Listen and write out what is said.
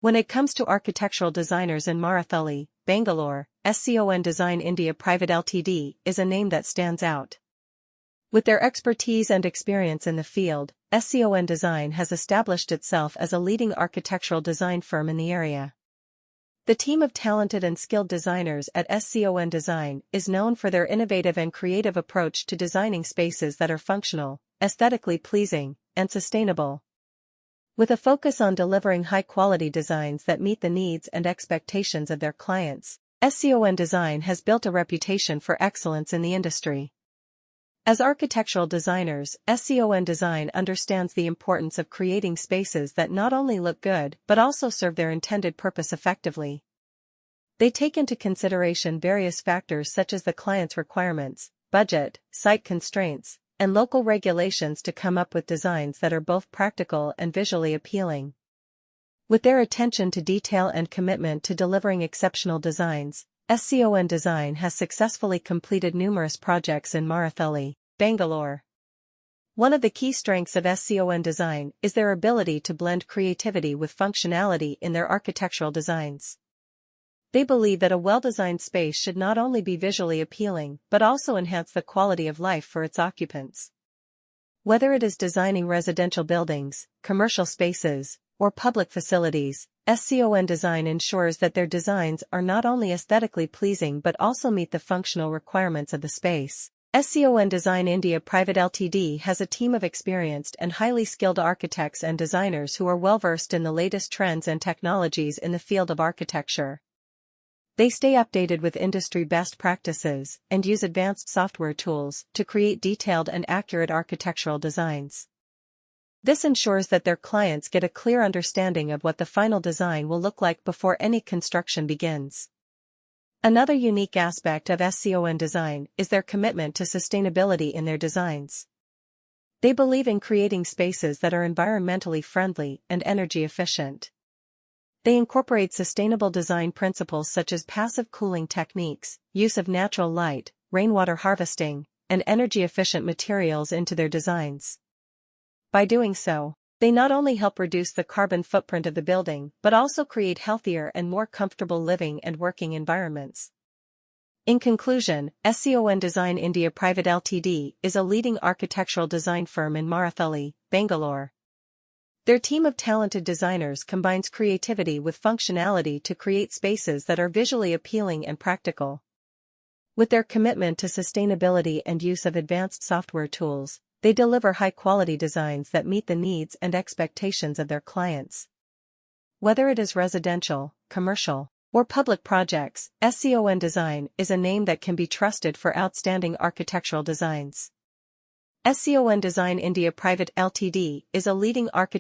When it comes to architectural designers in Marathahalli, Bangalore, SCON Design India Private Ltd is a name that stands out. With their expertise and experience in the field, SCON Design has established itself as a leading architectural design firm in the area. The team of talented and skilled designers at SCON Design is known for their innovative and creative approach to designing spaces that are functional, aesthetically pleasing, and sustainable. With a focus on delivering high-quality designs that meet the needs and expectations of their clients, SCON Design has built a reputation for excellence in the industry. As architectural designers, SCON Design understands the importance of creating spaces that not only look good but also serve their intended purpose effectively. They take into consideration various factors such as the client's requirements, budget, site constraints, and local regulations to come up with designs that are both practical and visually appealing. With their attention to detail and commitment to delivering exceptional designs, SCON Design has successfully completed numerous projects in Marathahalli, Bangalore. One of the key strengths of SCON Design is their ability to blend creativity with functionality in their architectural designs. They believe that a well-designed space should not only be visually appealing but also enhance the quality of life for its occupants. Whether it is designing residential buildings, commercial spaces, or public facilities, SCON Design ensures that their designs are not only aesthetically pleasing but also meet the functional requirements of the space. SCON Design India Private Ltd has a team of experienced and highly skilled architects and designers who are well-versed in the latest trends and technologies in the field of architecture. They stay updated with industry best practices and use advanced software tools to create detailed and accurate architectural designs. This ensures that their clients get a clear understanding of what the final design will look like before any construction begins. Another unique aspect of SCON Design is their commitment to sustainability in their designs. They believe in creating spaces that are environmentally friendly and energy efficient. They incorporate sustainable design principles such as passive cooling techniques, use of natural light, rainwater harvesting, and energy-efficient materials into their designs. By doing so, they not only help reduce the carbon footprint of the building but also create healthier and more comfortable living and working environments. In conclusion, SCON Design India Private Ltd is a leading architectural design firm in Marathahalli, Bangalore. Their team of talented designers combines creativity with functionality to create spaces that are visually appealing and practical. With their commitment to sustainability and use of advanced software tools, they deliver high-quality designs that meet the needs and expectations of their clients. Whether it is residential, commercial, or public projects, SCON Design is a name that can be trusted for outstanding architectural designs. SCON Design India Private Ltd is a leading architectural